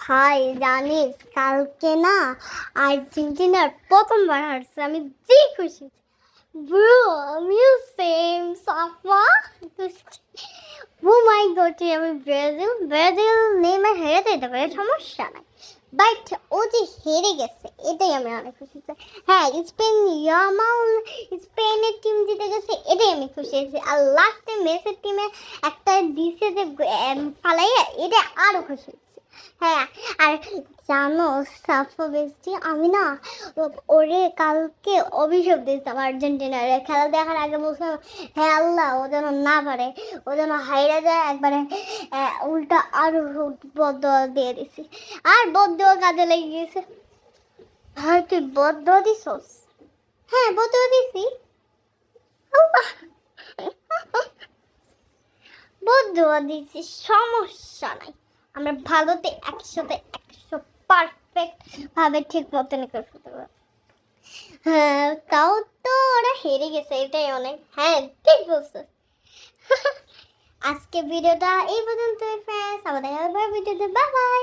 ভাই জানিস কালকে না আর্জেন্টিনার প্রথমবার হারছে, আমি যে খুশি ব্রো। আমিও সেম সাফা। ও মাই গড, আমি ব্রাজিল ব্রাজিল নেইমার হেরে যেতে পারে, সমস্যা নাই, বাট ও যে হেরে গেছে এটাই আমি অনেক খুশি হয়েছি। হ্যাঁ, স্পেন ইয়ামাল স্পেনের টিম জিতে গেছে, এটাই আমি খুশি হয়েছি। আর লাস্টে মেসির টিমে একটা দিছে যে ফালাইয়া, এটা আরো খুশি হয়েছি। হ্যাঁ, আর জানো সাফা বেস্টি, আমি না ওরে কালকে অভিশাপ দিতাম আর্জেন্টিনার খেলা দেখার আগে, বলছিলাম হ্যাঁ আল্লাহ ও যেন না পারে, ও যেন হাইরা যায় একবারে। উল্টা আরো বদয়া দিয়ে দিছি, আর বদয়া কাজে লেগে গেছে। ভাই তুই বদয়া দিছস? হ্যাঁ বদয়া দিছি। বদয়া দিছি, সমস্যা নাই, আমরা ভালোতে 100 পারফেক্ট ভাবে ঠিক মতন করে ফেলতে পারবো। হ্যাঁ তাও তো ওরা হেরে গেছে, এটাই অনেক। হ্যাঁ ঠিক বলছো। আজকে ভিডিওটা এই পর্যন্ত ফ্রেন্ডস, আমাদের ভিডিওতে বাই বাই।